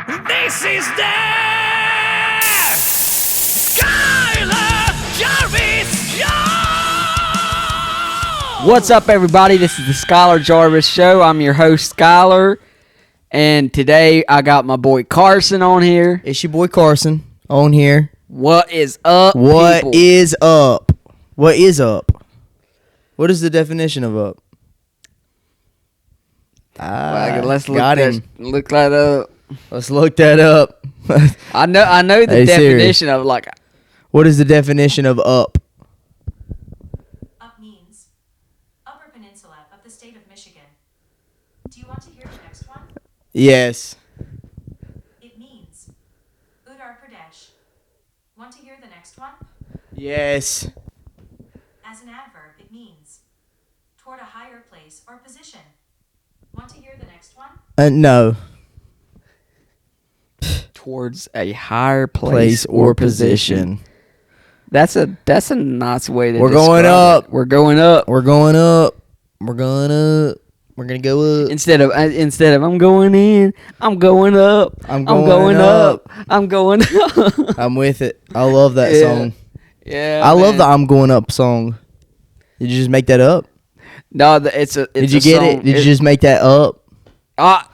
This is the Skyler Jarvis Show! What's up, everybody? This is the Skyler Jarvis Show. I'm your host, Skyler. And today I got my boy Carson on here. It's your boy Carson on here. What is up, What people? is up? What is up? What is the definition of up? Let's look got that, him. look that up. Let's look that up. I know the Hey, definition of like. What is the definition of up? Up means Upper Peninsula of the state of Michigan. Do you want to hear the next one? Yes. It means Uttar Pradesh. Want to hear the next one? Yes. As an adverb, it means toward a higher place or position. Want to hear the next one? No. Towards a higher Place or position. That's a nice way to. We're going describe up. it. We're going up. We're going up. We're going up. We're gonna go up. Instead of I'm going in, I'm going up. I'm going up. I'm going up. I'm with it. I love that Yeah. song. Yeah, I love man. the "I'm Going Up" song. Did you just make that up? No, it's a. It's Did you a get song. it? Did you just make that up? Ah,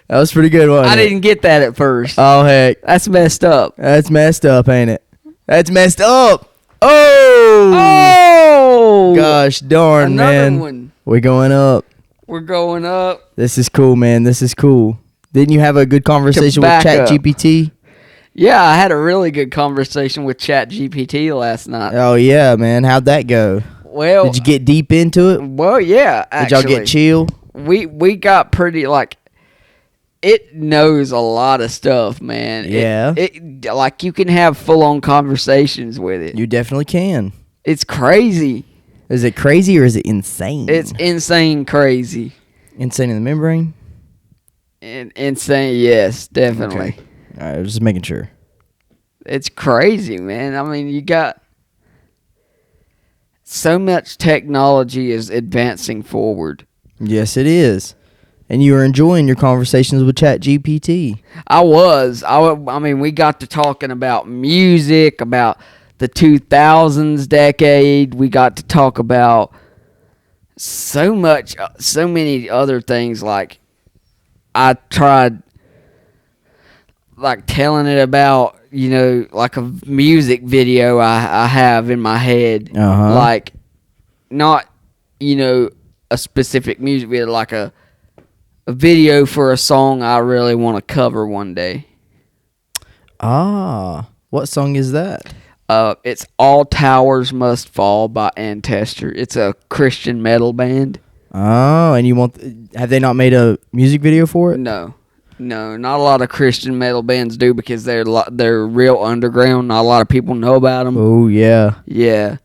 That was pretty good, wasn't I it? didn't get that at first. Oh heck, That's messed up. that's messed up, ain't it? That's messed up. Oh, Oh, gosh darn, another man. one. We're going up. We're going up. This is cool, man. This is cool. Didn't you have a good conversation with back up. ChatGPT? Yeah, I had a really good conversation with ChatGPT last night. Oh yeah, man. How'd that go? Well, Did you get deep into it? well, yeah. Did y'all Actually, get chill? we got pretty like. It knows a lot of stuff, man. Yeah. It like you can have full on conversations with it. You definitely can. It's crazy. Is it crazy or is it insane? It's insane crazy. insane in the membrane. Insane, yes, definitely. Okay. All right, I was just making sure. It's crazy, man. I mean, you got so much technology is advancing forward. Yes, it is. And you were enjoying your conversations with ChatGPT. I mean, we got to talking about music, about the 2000s decade. We got to talk about so many other things. Like, I tried, like, telling it about, you know, like a music video I have in my head. Uh-huh. Like, not, you know, a specific music video, like a video for a song I really want to cover one day. Ah, what song is that? It's All Towers Must Fall by Ancestor. It's a Christian metal band. Oh, and you want? Have they not made a music video for it? No, not a lot of Christian metal bands do because they're real underground. Not a lot of people know about them. Oh yeah. Yeah,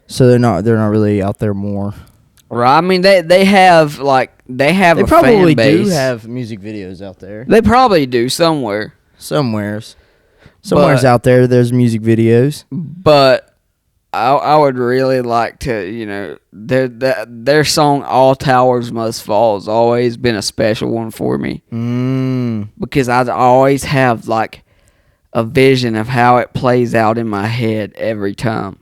So they're not really out there more. right. I mean, they have a probably fan base. do have music videos out there. They probably do somewhere, Somewhere's But- out there. There's music videos. but I would really like to, you know, their song "All Towers Must Fall" has always been a special one for me. Because I always have like a vision of how it plays out in my head every time.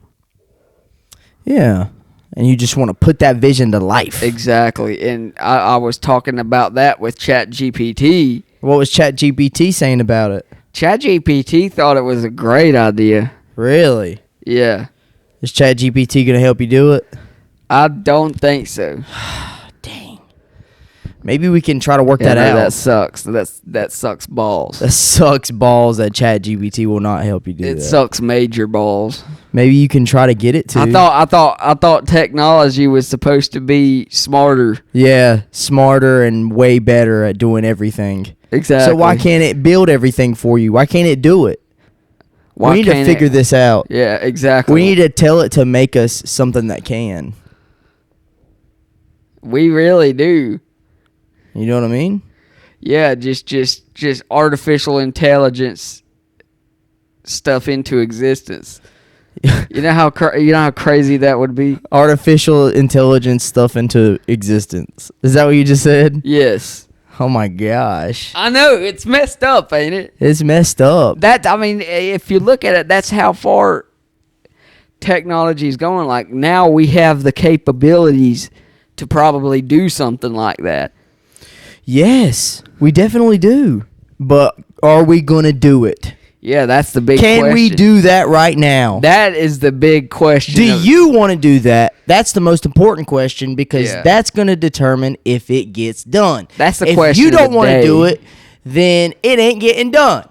Yeah, and you just want to put that vision to life. Exactly. And I was talking about that with ChatGPT. What was ChatGPT saying about it? ChatGPT thought it was a great idea. Really? Yeah. Is ChatGPT gonna help you do it? I don't think so. Dang. Maybe we can try to work Yeah, that no, out. that sucks. That sucks balls. That sucks balls that ChatGPT will not help you do It that. sucks major balls. Maybe you can try to get it to. I thought technology was supposed to be smarter. Yeah, smarter and way better at doing everything. Exactly. So why can't it build everything for you? Why can't it do it? Why we need to can't figure it- this out. Yeah, exactly. We need to tell it to make us something that can. We really do. You know what I mean? Yeah, just artificial intelligence stuff into existence. You know how crazy that would be? Artificial intelligence stuff into existence. Is that what you just said? Yes. Oh my gosh. I know, it's messed up, ain't it? It's messed up. I mean, if you look at it, that's how far technology is going. Like, now we have the capabilities to probably do something like that. Yes, we definitely do. But are we going to do it? Yeah, that's the big question. Can we do that right now? That is the big question. Do you want to do that? That's the most important question because that's going to determine if it gets done. That's the if question. If you don't want to do it, then it ain't getting done.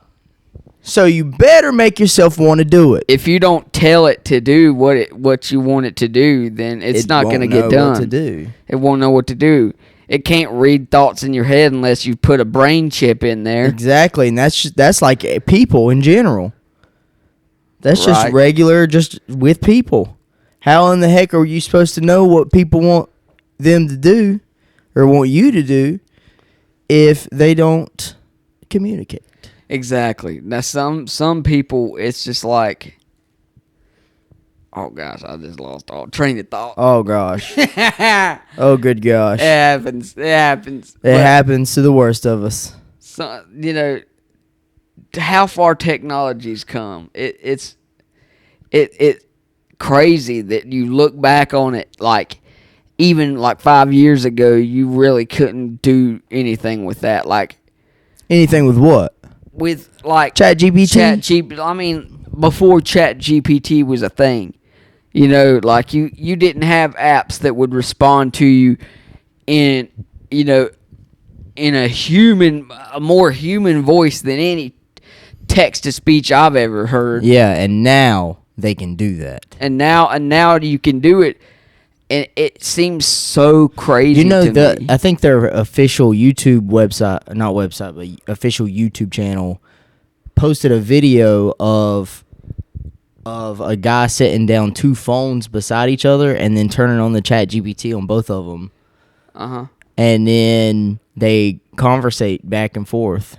So you better make yourself want to do it. If you don't tell it to do what you want it to do, then it's not going to get done. What to do. It won't know what to do. It can't read thoughts in your head unless you put a brain chip in there. Exactly, and that's like people in general. That's just regular, just with people. How in the heck are you supposed to know what people want them to do or want you to do if they don't communicate? Exactly. Now, some people, it's just like, oh gosh, I just lost all train of thought. Oh gosh. Oh good gosh. It happens. It happens. It happens to the worst of us. So, how far technology's come. It's crazy that you look back on it, like even like 5 years ago, you really couldn't do anything with that. Like, anything with what? With like ChatGPT. I mean, before ChatGPT was a thing, like you didn't have apps that would respond to you in a more human voice than any text to speech I've ever heard. Yeah, and now they can do that. And now you can do it, and it seems so crazy. To me. I think their official YouTube website, not website, but official YouTube channel, posted a video of a guy sitting down two phones beside each other and then turning on the ChatGPT on both of them. And then they conversate back and forth.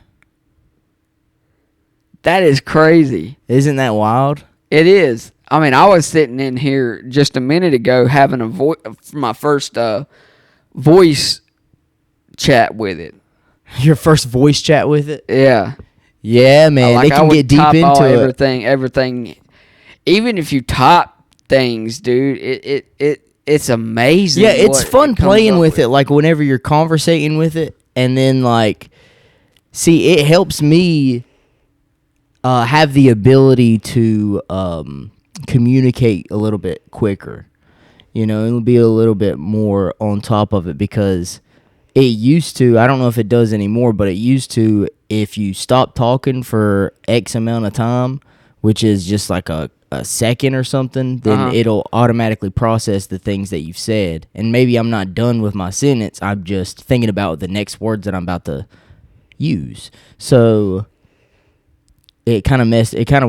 That is crazy. Isn't that wild? It is. I mean, I was sitting in here just a minute ago having my first voice chat with it. Your first voice chat with it? Yeah. Yeah, man. They can get deep into it. Everything. Even if you type things, dude, it's amazing. Yeah, it's fun playing with it, like whenever you're conversating with it. And then, like, see, it helps me have the ability to communicate a little bit quicker. It'll be a little bit more on top of it because it used to, I don't know if it does anymore, but it used to, if you stop talking for X amount of time, which is just like a second or something, then it'll automatically process the things that you've said. And maybe I'm not done with my sentence. I'm just thinking about the next words that I'm about to use. So it kind of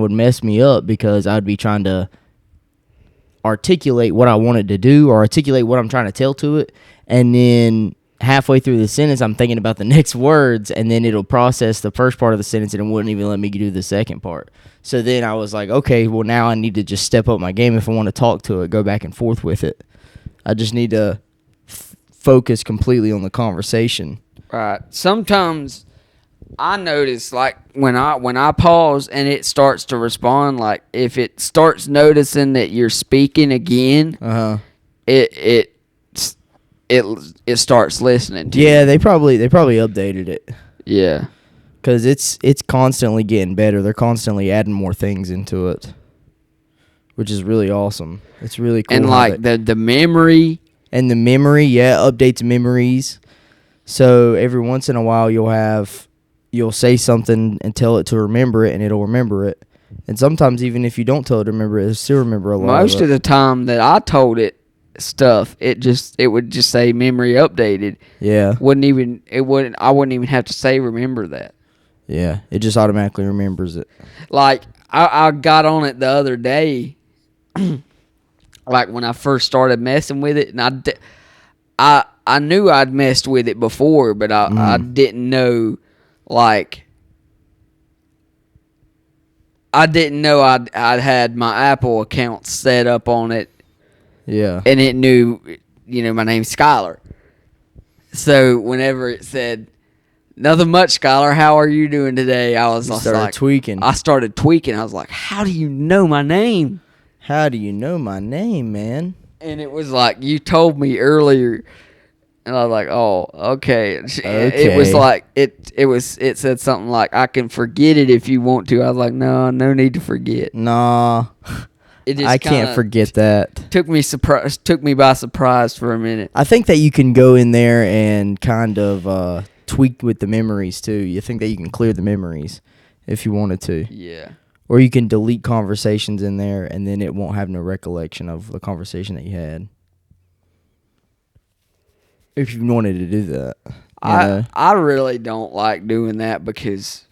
would mess me up because I'd be trying to articulate what I wanted to do or articulate what I'm trying to tell to it. And then halfway through the sentence, I'm thinking about the next words, and then it'll process the first part of the sentence and it wouldn't even let me do the second part. So then I was like, okay, well, now I need to just step up my game if I want to talk to it, go back and forth with it. I just need to focus completely on the conversation. Right. Sometimes I notice, like, when I pause and it starts to respond, like, if it starts noticing that you're speaking again, it starts listening to you. Yeah, they probably updated it. Yeah. Because it's constantly getting better. They're constantly adding more things into it, which is really awesome. It's really cool. And, like, the memory. And the memory, updates memories. So every once in a while you'll say something and tell it to remember it, and it'll remember it. And sometimes even if you don't tell it to remember it, it'll still remember a lot Most of the time that I told it stuff, it would just say memory updated. Yeah. I wouldn't even have to say remember that. Yeah, it just automatically remembers it. Like, I got on it the other day, like when I first started messing with it, and I knew I'd messed with it before, but I didn't know, like, I'd had my Apple account set up on it. Yeah. And it knew, my name's Skyler. So whenever it said, Nothing much, Skyler. How are you doing today? I was just started like tweaking. I started tweaking. I was like, how do you know my name? How do you know my name, man? And it was like you told me earlier, and I was like, oh, okay. It was like it said something like, I can forget it if you want to. I was like, no need to forget. Nah, It just I can't kinda forget that. Took me by surprise for a minute. I think that you can go in there and kind of tweak with the memories too. You think that you can clear the memories if you wanted to. Yeah. Or you can delete conversations in there and then it won't have no recollection of the conversation that you had. If you wanted to do that. I really don't like doing that because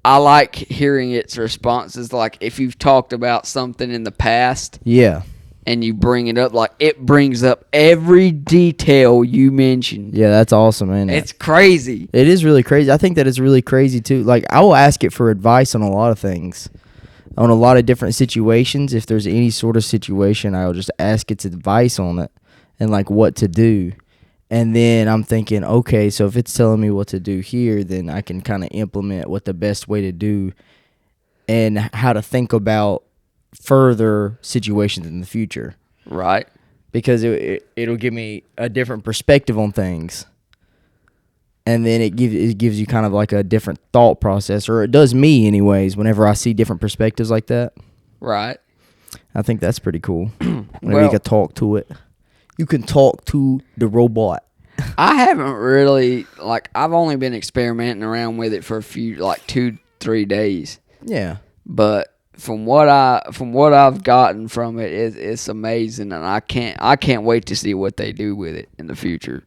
I like hearing its responses. Like if you've talked about something in the past Yeah. and you bring it up, like it brings up every detail you mentioned. Yeah, that's awesome, man. It's crazy. It is really crazy. I think that it's really crazy too. Like I will ask it for advice on a lot of things. On a lot of different situations. If there's any sort of situation, I'll just ask its advice on it and like what to do. And then I'm thinking, okay, so if it's telling me what to do here, then I can kind of implement what the best way to do and how to think about further situations in the future. Right. Because it'll give me a different perspective on things. And then it gives you kind of like a different thought process, or it does me anyways, whenever I see different perspectives like that. Right. I think that's pretty cool. Whenever Well- you can talk to it. You can talk to the robot. I haven't really, like, I've only been experimenting around with it for a few, like 2-3 days. Yeah. But from what I've gotten from it, it's amazing, and I can't wait to see what they do with it in the future.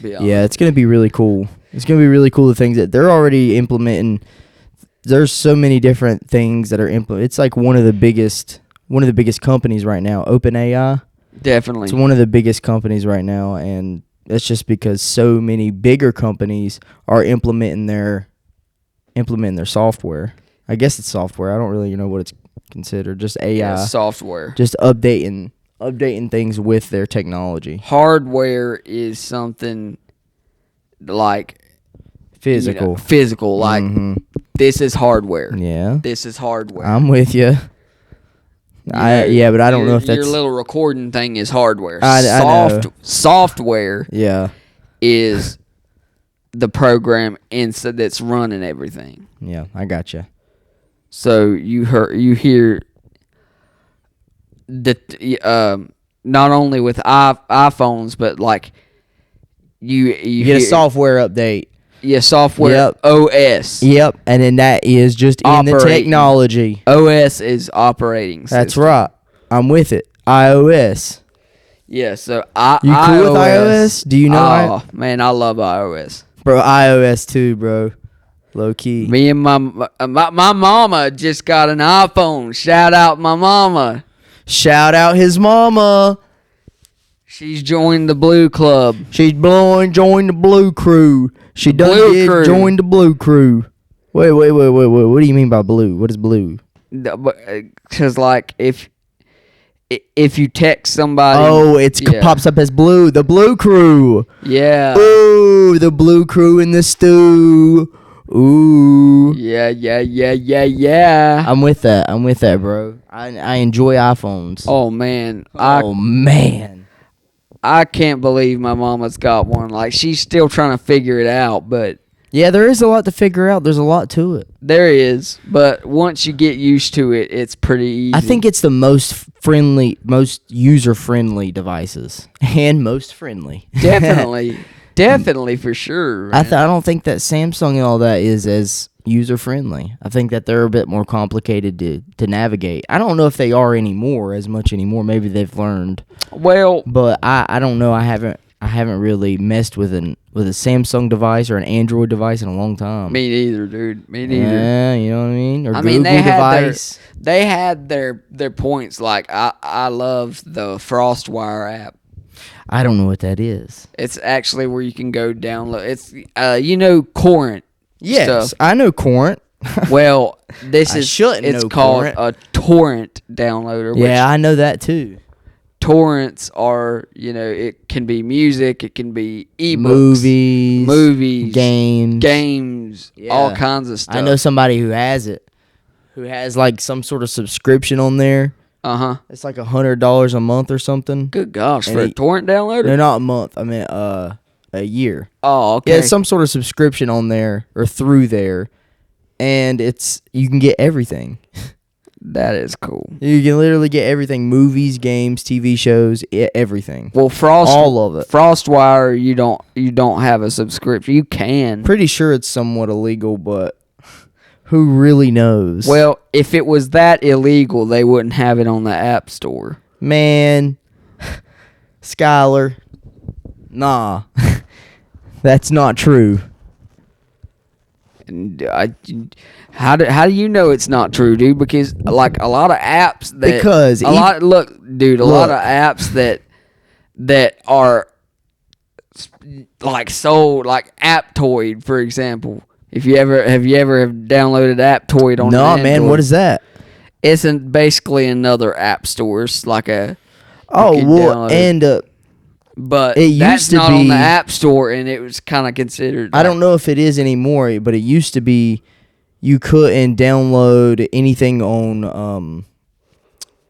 Yeah, it's going to be really cool. It's going to be really cool, the things that they're already implementing. There's so many different things that are implemented. It's like one of the biggest companies right now, OpenAI. Definitely. It's one of the biggest companies right now, and that's just because so many bigger companies are implementing their software. I guess it's software. I don't really know what it's considered. Just AI. Yeah, software. Just updating things with their technology. Hardware is something like Physical. Physical. Like this is hardware. Yeah. This is hardware. I'm with you. But I don't know if that's your little recording thing is hardware. I know. Software Yeah. is the program inside that's running everything. Yeah, I gotcha. So you hear the not only with iPhones, but like you get a software update. Yeah, software. Yep. OS. Yep, and then that is just in the technology. OS is operating system. That's right. I'm with it. iOS. Yeah, so You cool with iOS? Do you know? Oh, man, I love iOS. Bro, iOS too, bro. Low key. Me and my mama just got an iPhone. Shout out my mama. Shout out his mama. She's joined the Blue Club. She's joined the Blue Crew. She Blue Crew. join the Blue Crew. Wait. What do you mean by blue? What is blue? Because like if you text somebody, It pops up as blue. The Blue Crew. Yeah. Ooh, the Blue Crew in the stew. Ooh. Yeah. I'm with that, bro. I enjoy iPhones. Oh man. Man. I can't believe my mama's got one. Like, she's still trying to figure it out, but Yeah, there is a lot to figure out. There's a lot to it. there is. But once you get used to it, it's pretty easy. I think it's the most user-friendly devices. And most friendly. Definitely for sure. I don't think that Samsung and all that is as user-friendly. I think that they're a bit more complicated to navigate. I don't know if they are as much anymore. Maybe they've learned. Well, But I don't know. I haven't really messed with a Samsung device or an Android device in a long time. me neither, dude. Me neither. Yeah, you know what I mean? Or I Google mean, device. they had their points. Like, I love the FrostWire app. I don't know what that is. It's actually where you can go download. It's Torrent. Yes, stuff. I know Torrent. Well, I shouldn't it's know called Torrent. a torrent downloader. Which Yeah, I know that too. torrents are, it can be music, it can be ebooks, movies, games, all kinds of stuff. I know somebody who has it, who has like some sort of subscription on there. It's like $100 a month or something. Good gosh, for a torrent downloader? No, not a month. I mean, a year. Oh, okay. Yeah, some sort of subscription on there or through there, and you can get everything. That is cool. You can literally get everything: movies, games, TV shows, everything. Well, all of it. FrostWire, you don't have a subscription. You can. Pretty sure it's somewhat illegal, but who really knows? Well, if it was that illegal, they wouldn't have it on the App Store. Man, Skyler, nah, that's not true. And how do you know it's not true, dude? Because like a lot of apps that a lot of apps that are like sold, like Aptoid, for example. Have you ever downloaded Aptoid on? No, Android? man, what is that? It's basically another app store. It's like a but it used that's to not be on the App Store, and it was kind of considered. I don't know if it is anymore, but it used to be you couldn't download anything on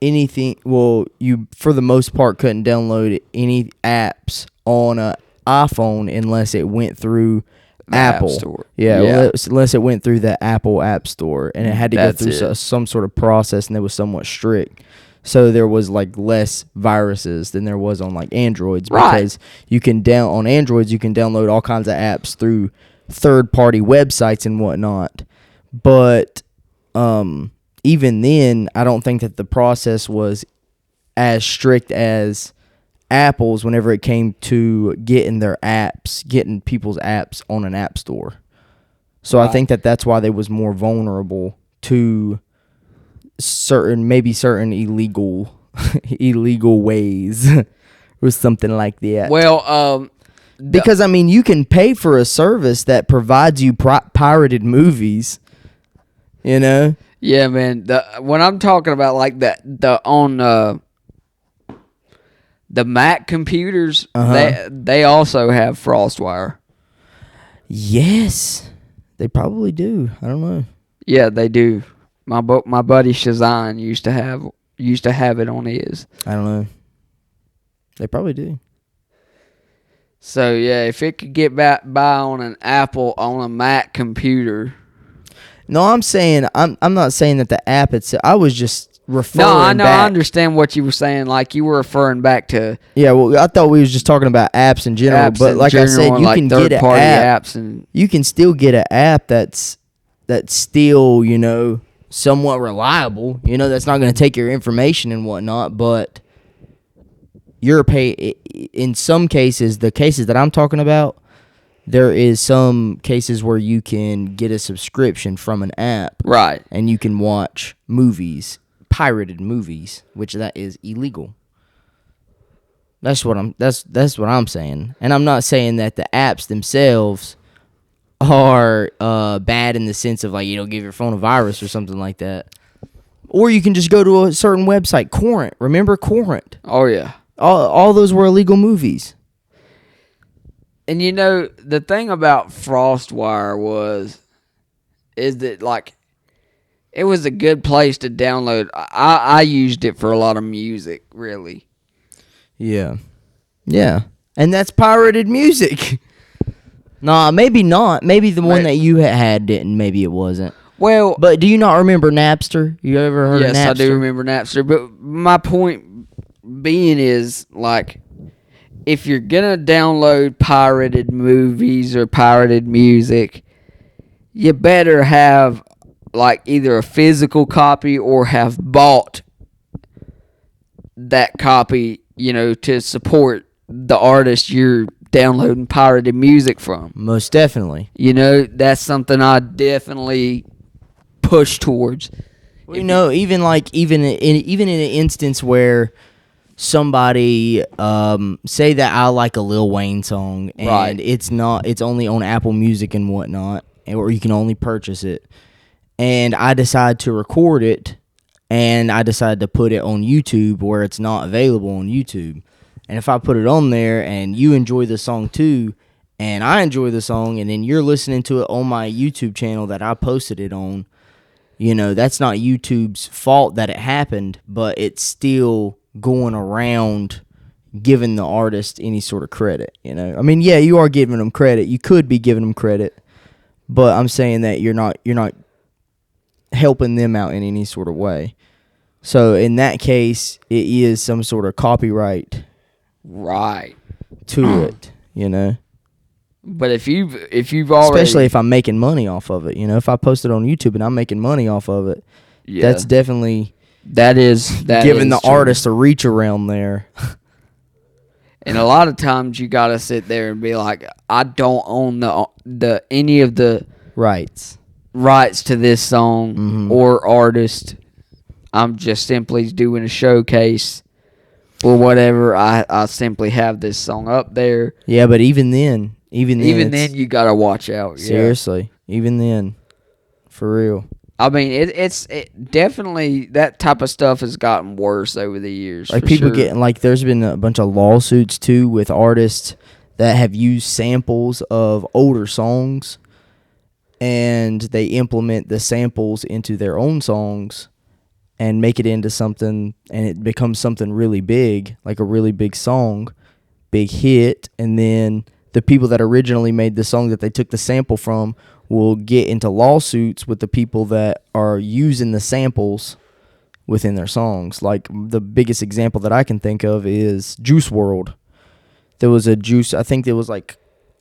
anything. Well, you for the most part couldn't download any apps on a iPhone unless it went through Apple App Store. Yeah. Well, unless it went through the Apple App Store, and it had to go That's through it. some sort of process, and it was somewhat strict. So there was like less viruses than there was on like Androids, because you can on Androids you can download all kinds of apps through third-party websites and whatnot. But even then, I don't think that the process was as strict as Apple's whenever it came to getting people's apps on an app store. So I think that that's why they was more vulnerable to certain illegal ways or something like that. Well, because I mean, you can pay for a service that provides you pirated movies. Yeah, man. When I'm talking about like the Mac computers, they also have FrostWire. Yes, they probably do. I don't know. Yeah, they do. My buddy Shazan used to have it on his. I don't know. They probably do. So yeah, if it could get by on a Mac computer. No, I'm not saying that the app itself. I was just referring. No, I know. back. I understand what you were saying. Like you were referring back to. Yeah, well, I thought we was just talking about apps in general. But like I said, you can get an app. Apps and you can still get an app that's still somewhat reliable. That's not going to take your information and whatnot. But you're in some cases, the cases that I'm talking about, there is some cases where you can get a subscription from an app, right, and you can watch movies, pirated movies, which that is illegal. That's what I'm saying, and I'm not saying that the apps themselves are bad in the sense of like give your phone a virus or something like that. Or you can just go to a certain website, Corrent. Remember Corrent? Oh yeah. All those were illegal movies. And the thing about FrostWire is that like it was a good place to download. I used it for a lot of music, really. Yeah. Yeah. And that's pirated music. Nah, maybe not. Maybe the one that you had didn't. Maybe it wasn't. Well, but do you not remember Napster? You ever heard of Napster? Yes, I do remember Napster. But my point being is, like, if you're going to download pirated movies or pirated music, you better have, like, either a physical copy or have bought that copy, to support the artist you're downloading pirated music from. Most definitely. That's something I definitely push towards. Well, even in an instance where somebody say that I like a Lil Wayne song and it's only on Apple Music and whatnot, or you can only purchase it, and I decide to record it and I decided to put it on YouTube where it's not available on YouTube. And if I put it on there and you enjoy the song too, and I enjoy the song, and then you're listening to it on my YouTube channel that I posted it on, you know, that's not YouTube's fault that it happened, but it's still going around giving the artist any sort of credit, you know? I mean, yeah, you are giving them credit. You could be giving them credit, but I'm saying that you're not helping them out in any sort of way. So in that case, it is some sort of copyright Right. to it, you know? But if you've already, Especially if I'm making money off of it, you know? If I post it on YouTube and I'm making money off of it, yeah, that's definitely that is giving the true. artist a reach around there. And a lot of times you gotta sit there and be like, I don't own the any of the Rights to this song or artist. I'm just simply doing a showcase or whatever. I simply have this song up there. Yeah, but even then You gotta watch out. Seriously, even then, for real. I mean, it definitely, that type of stuff has gotten worse over the years. Like for people sure. getting, like, there's been a bunch of lawsuits too with artists that have used samples of older songs, and they implement the samples into their own songs and make it into something, and it becomes something really big, like a really big song, big hit, and then the people that originally made the song that they took the sample from will get into lawsuits with the people that are using the samples within their songs. Like, the biggest example that I can think of is Juice WRLD. There was a Juice, I think there was like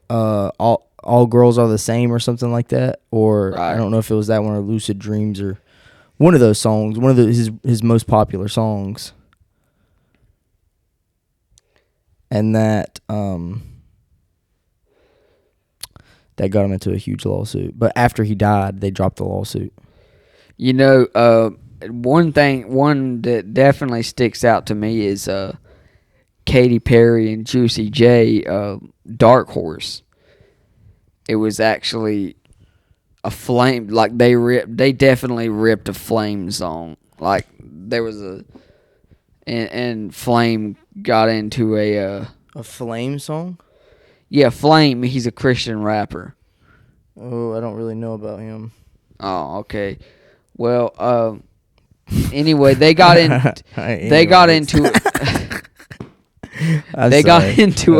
All Girls Are the Same or something like that, or Right. I don't know if it was that one or Lucid Dreams or one of those songs, one of his most popular songs. And that got him into a huge lawsuit. But after he died, they dropped the lawsuit. You know, one that definitely sticks out to me is Katy Perry and Juicy J, Dark Horse. It was actually a Flame, like they definitely ripped a Flame song. Like there was and Flame got into a Flame song? yeah, Flame, he's a Christian rapper. Oh, I don't really know about him. Oh, okay. Well, anyway, they got into they got into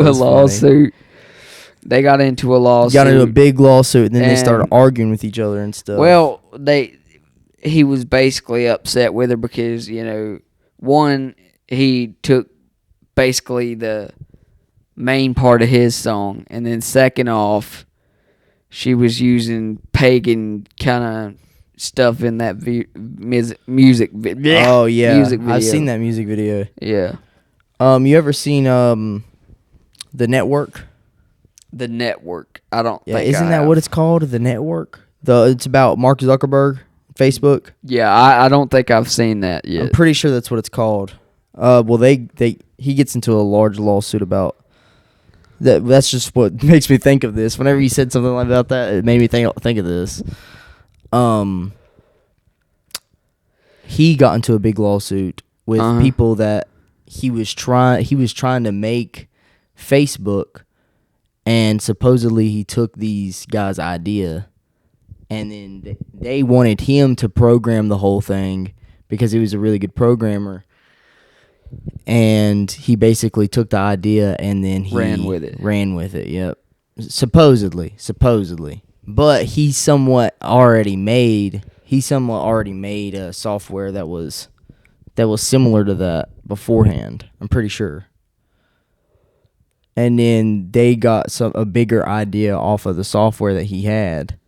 a lawsuit. They got into a lawsuit. Got into a big lawsuit, and then they started arguing with each other and stuff. Well, he was basically upset with her because, you know, one, he took basically the main part of his song, and then second off, she was using pagan kind of stuff in that music video. Oh yeah, music video. I've seen that music video. Yeah. You ever seen The Network? The Network. I don't Yeah, think isn't that what it's called? The Network. It's about Mark Zuckerberg, Facebook. Yeah, I don't think I've seen that yet. I'm pretty sure that's what it's called. Well, he gets into a large lawsuit about that. That's just what makes me think of this. Whenever you said something about that, it made me think of this. He got into a big lawsuit with people that he was trying to make Facebook, and supposedly he took these guys' idea, and then they wanted him to program the whole thing because he was a really good programmer. And he basically took the idea and then he ran with it. Yep. Supposedly. But he somewhat already made a software that was similar to that beforehand. I'm pretty sure. And then they got a bigger idea off of the software that he had.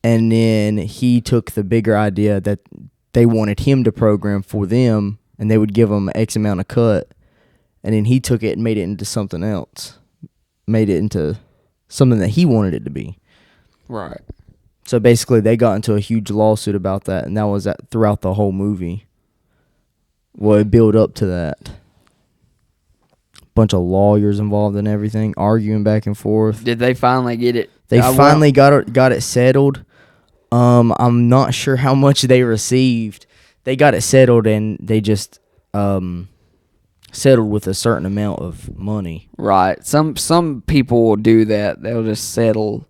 And then he took the bigger idea that they wanted him to program for them, and they would give him X amount of cut. And then he took it and made it into something else. Made it into something that he wanted it to be. Right. So basically they got into a huge lawsuit about that, and that was throughout the whole movie. Well, it built up to that. Bunch of lawyers involved in everything, arguing back and forth. Did they finally get it? They finally got it settled. I'm not sure how much they received. they got it settled, and they just settled with a certain amount of money. Right. Some people will do that. They'll just settle.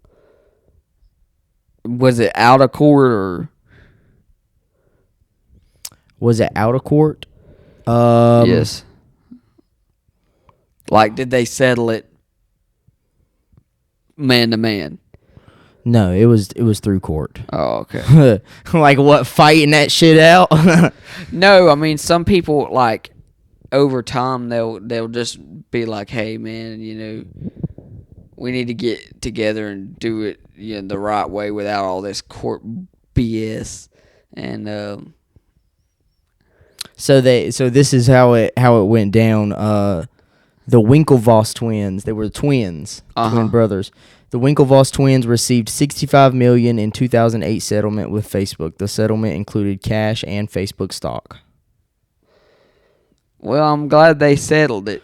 Was it out of court or? Was it out of court? Yes. Like, did they settle it man to man? No, it was through court. Oh, okay. Like what, fighting that shit out? No, I mean, some people, like, over time they'll just be like, hey man, we need to get together and do it the right way without all this court BS. And so this is how it went down. The Winklevoss twins, they were twins, twin brothers. The Winklevoss twins received $65 million in 2008 settlement with Facebook. The settlement included cash and Facebook stock. well, I'm glad they settled it.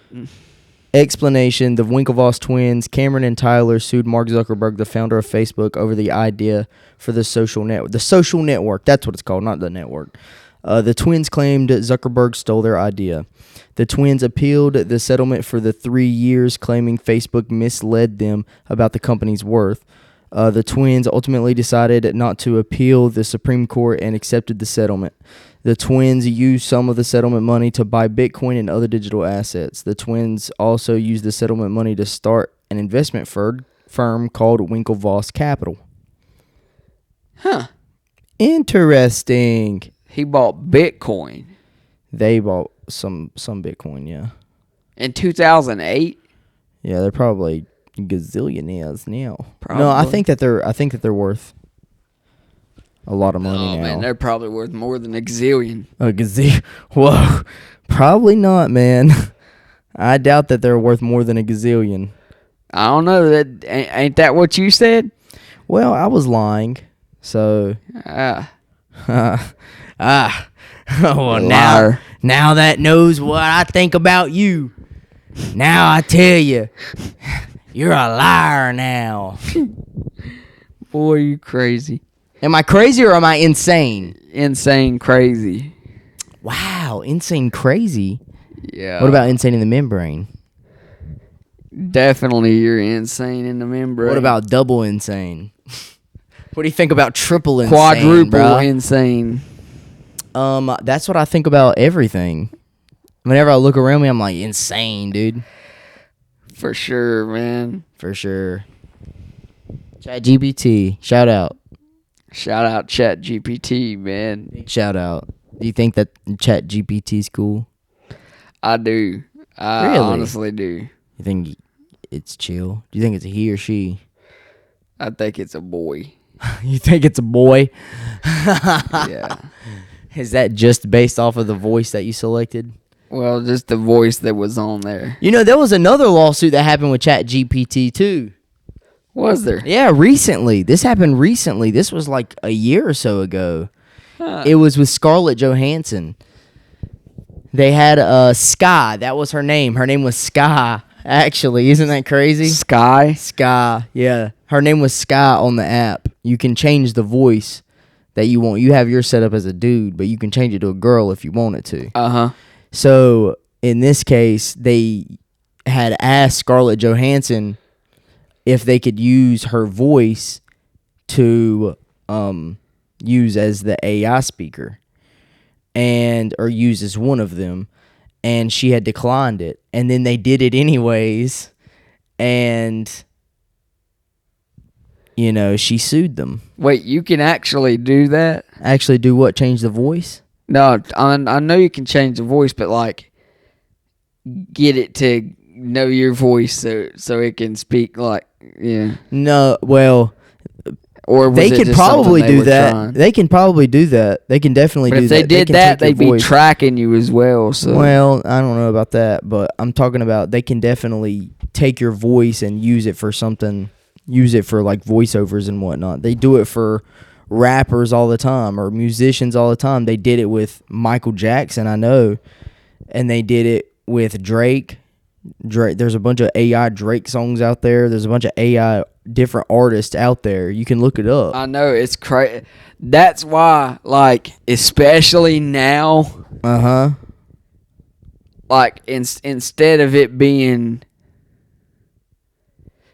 Explanation: the Winklevoss twins, Cameron and Tyler, sued Mark Zuckerberg, the founder of Facebook, over the idea for the social network. The social network, that's what it's called, not the network. The twins claimed Zuckerberg stole their idea. The twins appealed the settlement for the 3 years, claiming Facebook misled them about the company's worth. The twins ultimately decided not to appeal the Supreme Court and accepted the settlement. The twins used some of the settlement money to buy Bitcoin and other digital assets. The twins also used the settlement money to start an investment firm called Winklevoss Capital. Huh. Interesting. He bought Bitcoin They bought some Bitcoin, yeah. in 2008. Yeah, they're probably gazillionaires now. Probably. No, I think that they're worth a lot of money Oh now. man, they're probably worth more than a gazillion. A gazillion. Whoa. Probably not, man. I doubt that they're worth more than a gazillion. I don't know. That ain't that what you said? Well, I was lying. So oh, Liar. now that knows what I think about you. Now I tell you, you're a liar now. Boy, you crazy. Am I crazy or am I insane? Insane crazy. Wow, insane crazy. Yeah. What about insane in the membrane? Definitely you're insane in the membrane. What about double insane? What do you think about triple insane? quadruple bruh? insane? That's what I think about everything. Whenever I look around me, I'm like, insane, dude. For sure, man. For sure. ChatGPT, shout out. Shout out Chat GPT, man. Shout out. Do you think that ChatGPT's cool? I do. I Really? honestly do. You think it's chill? Do you think it's a he or she? I think it's a boy. You think it's a boy? Yeah. Is that just based off of the voice that you selected? Well, just the voice that was on there. You know, there was another lawsuit that happened with ChatGPT too. Was there? Yeah, recently. This happened recently. This was like a year or so ago. Huh. It was with Scarlett Johansson. They had Sky. That was her name. Her name was Sky, actually. Isn't that crazy? Sky? Sky, yeah. Her name was Sky on the app. You can change the voice that you want. You have yours set up as a dude, but you can change it to a girl if you wanted to. Uh-huh. So, in this case, they had asked Scarlett Johansson if they could use her voice to use as the AI speaker or use as one of them, and she had declined it. And then they did it anyways, and she sued them. Wait, you can actually do that? Actually do what? Change the voice? No, I know you can change the voice, but like get it to know your voice so it can speak like No, well, or was they it could just probably something they do were that. trying? They can probably do that. They can definitely But do if that. they did can that, take your they'd be voice. tracking you as well. So Well, I don't know about that, but I'm talking about they can definitely take your voice and use it for something. Use it for like voiceovers and whatnot. They do it for rappers all the time or musicians all the time. They did it with Michael Jackson, I know, and they did it with Drake. There's a bunch of AI Drake songs out there. There's a bunch of AI different artists out there. You can look it up. I know it's crazy. That's why, like, especially now, like instead of it being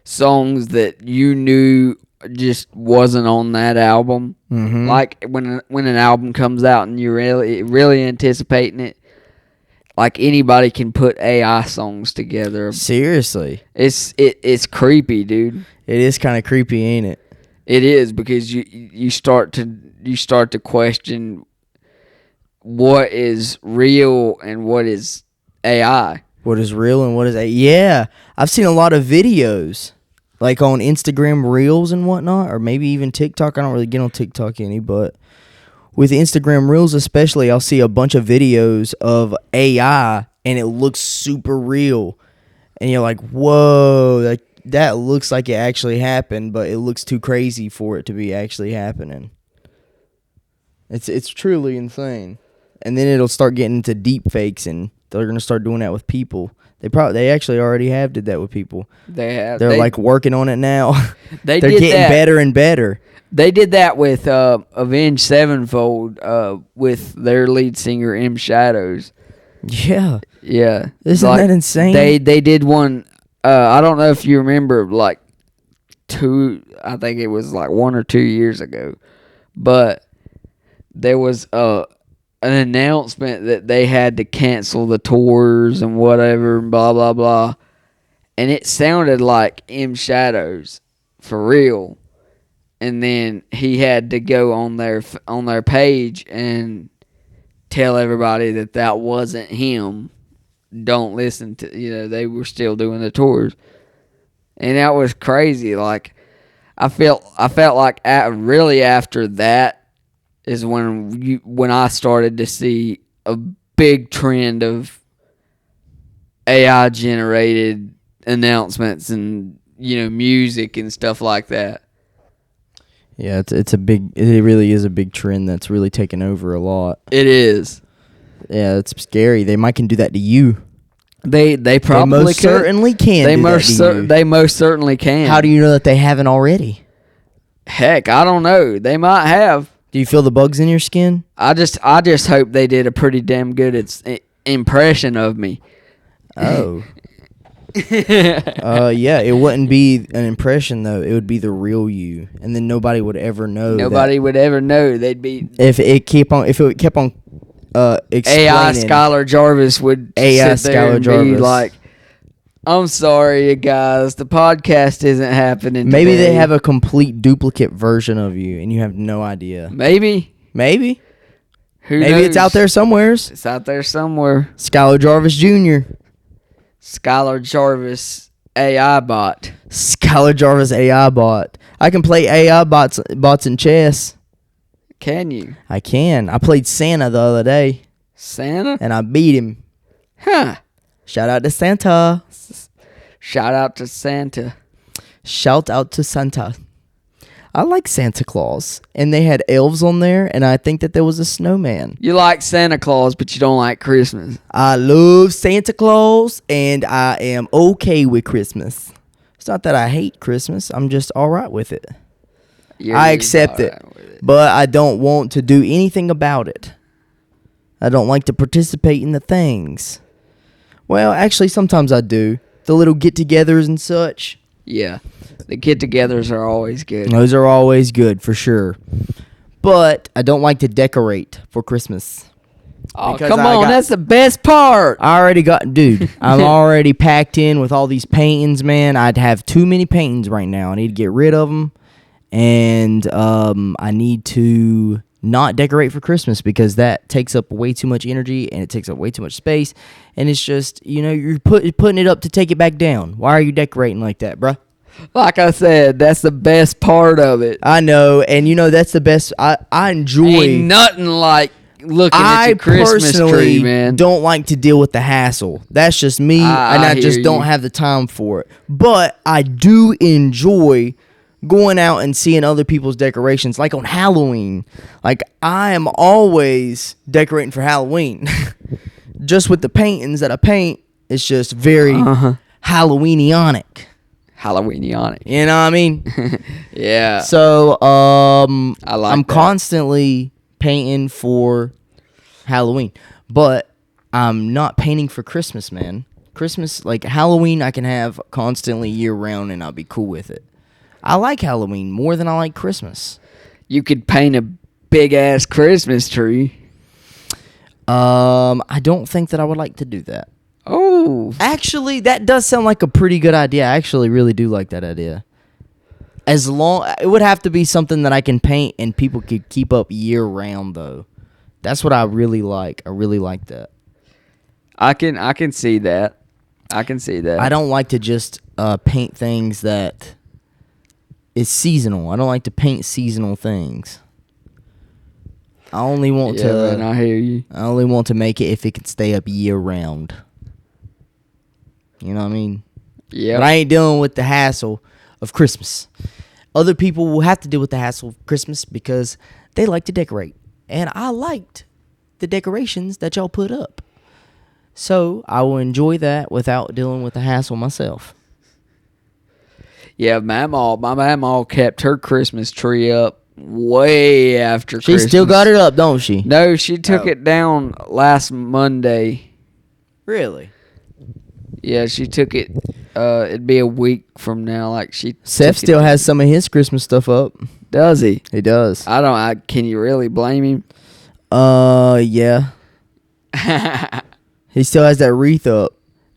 songs that you knew just wasn't on that album, like when an album comes out and you're really anticipating it, like anybody can put AI songs together. Seriously, it's creepy, dude. it is kind of creepy, ain't it? It is, because you start to question what is real and what is AI. What is real and what is yeah. I've seen a lot of videos, like on Instagram Reels and whatnot, or maybe even TikTok. I don't really get on TikTok any, but with Instagram Reels especially, I'll see a bunch of videos of AI, and it looks super real, and you're like, whoa, like that looks like it actually happened, but it looks too crazy for it to be actually happening. It's truly insane. And then it'll start getting into deep fakes, and they're gonna start doing that with people. They actually already have did that with people. They're like working on it now. They're getting better and better. They did that with Avenged Sevenfold with their lead singer M Shadows. Yeah. Yeah. Isn't that insane? They did one. I don't know if you remember, like I think it was like 1 or 2 years ago, but there was an announcement that they had to cancel the tours and whatever, blah blah blah, and it sounded like M Shadows for real. And then he had to go on their page and tell everybody that wasn't him. Don't listen to, they were still doing the tours. And that was crazy. Like, I felt like really after that is when I started to see a big trend of AI generated announcements and, music and stuff like that. Yeah, it really is a big trend that's really taken over a lot. It is. Yeah, it's scary. They might can do that to you. They probably most certainly can. They most certainly can. How do you know that they haven't already? Heck, I don't know. They might have. Do you feel the bugs in your skin? I just hope they did a pretty damn good impression of me. Oh. Yeah, it wouldn't be an impression though. It would be the real you, and then nobody would ever know. Nobody would ever know. They'd be if it kept on explaining. AI Skyler Jarvis would sit there and be like, "I'm sorry, you guys, the podcast isn't happening." Maybe today. they have a complete duplicate version of you, and you have no idea. Maybe. Maybe knows? It's out there somewheres. It's out there somewhere. Skyler Jarvis Jr. Skyler Jarvis AI bot. Skyler Jarvis AI bot. I can play AI bots in chess. Can you? I can. I played Santa the other day. Santa? And I beat him. Huh. Shout out to Santa. Shout out to Santa. Shout out to Santa. I like Santa Claus. And they had elves on there, and I think that there was a snowman. You like Santa Claus, but you don't like Christmas. I love Santa Claus, and I am okay with Christmas. It's not that I hate Christmas. I'm just all right with it. I accept it. But I don't want to do anything about it. I don't like to participate in the things. Well, actually, sometimes I do. The little get-togethers and such. Yeah. The get-togethers are always good. Those are always good, for sure. But I don't like to decorate for Christmas. Oh, come on. That's the best part. I already got... Dude, I'm already packed in with all these paintings, man. I'd have too many paintings right now. I need to get rid of them. And I need to not decorate for Christmas because that takes up way too much energy and it takes up way too much space. And it's just, you're putting it up to take it back down. Why are you decorating like that, bruh? Like I said, that's the best part of it. I know, and that's the best. I enjoy. Ain't nothing like looking at your Christmas tree, man. Don't like to deal with the hassle. That's just me, and I just don't have the time for it. But I do enjoy going out and seeing other people's decorations, like on Halloween. Like, I am always decorating for Halloween. Just with the paintings that I paint, it's just very Halloweenianic. Halloweenionic. You know what I mean? Yeah. So, I like I'm that. constantly painting for Halloween, but I'm not painting for Christmas, man. Christmas, like Halloween, I can have constantly year round, and I'll be cool with it. I like Halloween more than I like Christmas. You could paint a big ass Christmas tree. I don't think that I would like to do that. Oh. Actually, that does sound like a pretty good idea. I actually really do like that idea. As long, it would have to be something that I can paint and people could keep up year round, though. That's what I really like. I really like that. I can see that. I can see that. I don't like to just paint things that is seasonal. I don't like to paint seasonal things. I only want man, I hear you. I only want to make it if it can stay up year round. You know what I mean? Yeah. But I ain't dealing with the hassle of Christmas. Other people will have to deal with the hassle of Christmas because they like to decorate. And I liked the decorations that y'all put up. So I will enjoy that without dealing with the hassle myself. Yeah, my mama kept her Christmas tree up way after She Christmas. still got it up, don't she? No, she took Oh. it down last Monday. Really? Yeah, she took it. It'd be a week from now. Like Seth took it still down. has some of his Christmas stuff up. Does he? He does. Can you really blame him? Yeah. He still has that wreath up.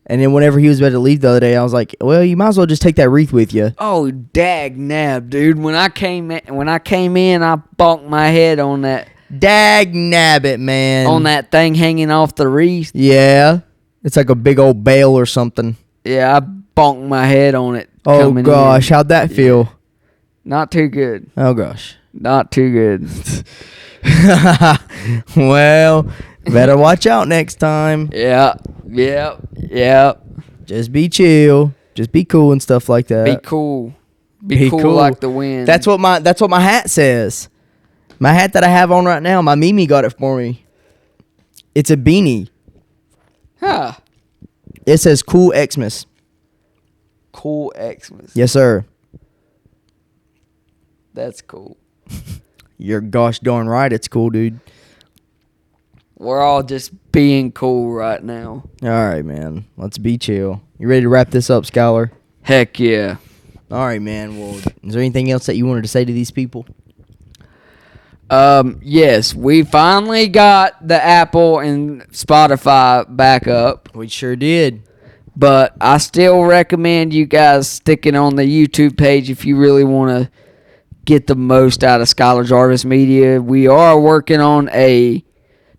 And then whenever he was about to leave the other day, I was like, well, you might as well just take that wreath with you. Oh, dag nab, dude! When I came in, I bonked my head on that Dag nabbit, man. on that thing hanging off the wreath. Yeah. It's like a big old bale or something. Yeah, I bonked my head on it. Oh, coming gosh. in. How'd that feel? Not too good. Oh, gosh. Not too good. Well, better watch out next time. Yeah. Just be chill. Just be cool and stuff like that. Be cool. Be cool like the wind. That's what my hat says. My hat that I have on right now, my Mimi got it for me. It's a beanie. Huh. It says Cool Xmas. Cool Xmas. Yes, sir. That's cool. You're gosh darn right it's cool, dude. We're all just being cool right now. All right, man. Let's be chill. You ready to wrap this up, Skyler? Heck yeah. All right, man. Well, is there anything else that you wanted to say to these people? Yes, we finally got the Apple and Spotify back up, We sure did. but I still recommend you guys sticking on the YouTube page if you really want to get the most out of Skyler Jarvis Media. We are working on a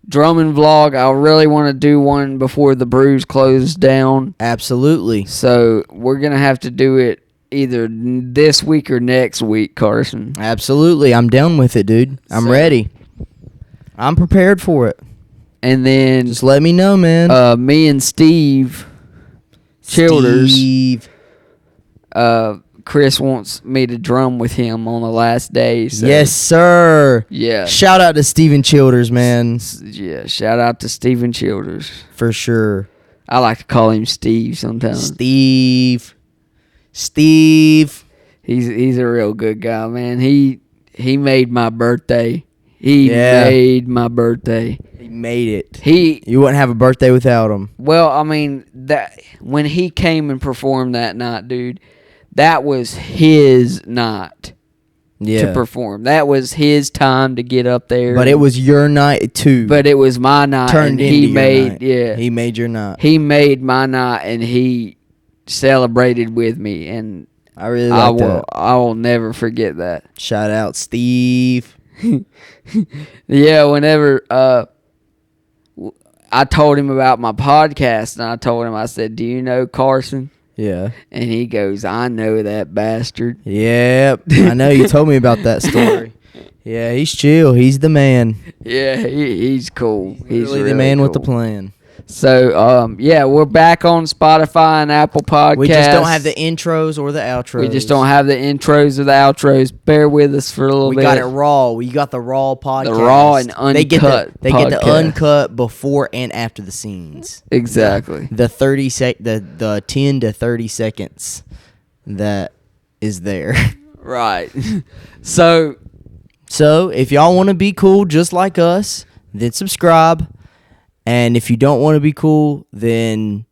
drumming vlog. I really want to do one before the Brews closes down, Absolutely. so we're going to have to do it either this week or next week, Carson. Absolutely. I'm down with it, dude. I'm So- ready. I'm prepared for it. And then Just let me know, man. me and Steve Childers, Steve. Chris wants me to drum with him on the last day. So Yes, sir. Yeah. Shout out to Steven Childers, man. Yeah, shout out to Steven Childers. For sure. I like to call him Steve sometimes. Steve. He's a real good guy, man. He made my birthday. He Yeah. made my birthday. He made it. He You wouldn't have a birthday without him. Well, I mean, that when he came and performed that night, dude, that was his night Yeah. to perform. That was his time to get up there. But it was your night, too. But it was my night. Turned and into he your made night. yeah. He made your night. He made my night, and he celebrated with me, and I really I like that. will never forget that. Shout out, Steve. Yeah, whenever I told him about my podcast, and I said, "Do you know Carson?" Yeah. And he goes, "I know that bastard." Yep. I know you told me about that story. Yeah, he's chill. He's the man. Yeah, he's cool. He's Really really the man with the cool. plan. So, yeah, we're back on Spotify and Apple Podcasts. We just don't have the intros or the outros. We just don't have the intros or the outros. Bear with us for a little We bit. got it raw. We got the raw podcast. The raw and uncut They get the podcast. uncut before and after the scenes. Exactly. The 30 the 10 to 30 seconds that is there. Right. So So if y'all want to be cool just like us, then subscribe. And if you don't want to be cool, then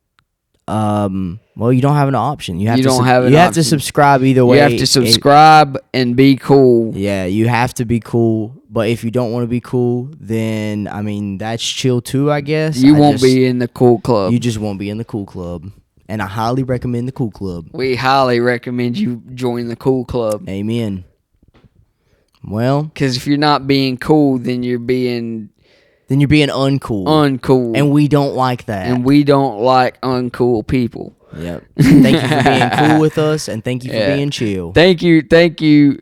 well, you don't have an option. You have You to don't have an you have to option. subscribe either way. you have to subscribe and be cool. Yeah, you have to be cool. But if you don't want to be cool, then I mean that's chill too, I guess. You won't be in the cool club. You just won't be in the cool club. And I highly recommend the cool club. We highly recommend you join the cool club. Amen. Well, Because if you're not being cool, then you're being then you're being uncool. uncool. And we don't like that. And we don't like uncool people. Yep. Thank you for being cool with us, and thank you for Yeah. being chill. Thank you,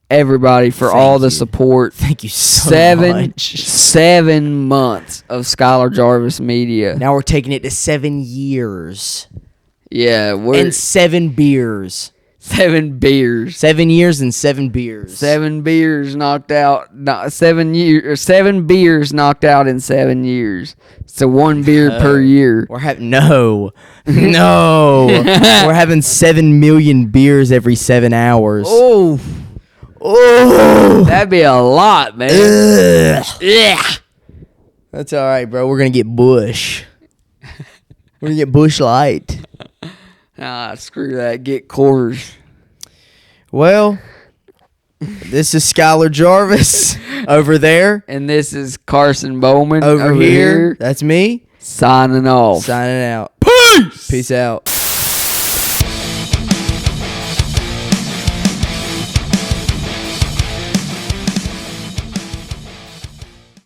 everybody, for Thank all the you. support. Thank you so much. 7 months of Skyler Jarvis Media. Now we're taking it to 7 years Yeah, we're and 7 beers. 7 beers. 7 years and 7 beers. 7 beers knocked out. 7 years. 7 beers knocked out in 7 years. So 1 beer per year. We're having no. We're having 7 million beers every 7 hours. Oh, that'd be a lot, man. Yeah. That's all right, bro. We're gonna get Bush. We're gonna get Bush Light. Ah, screw that. Get quarters. Well, this is Skyler Jarvis over there. And this is Carson Bowman Over here. That's me. signing off. Signing out. Peace. Peace out.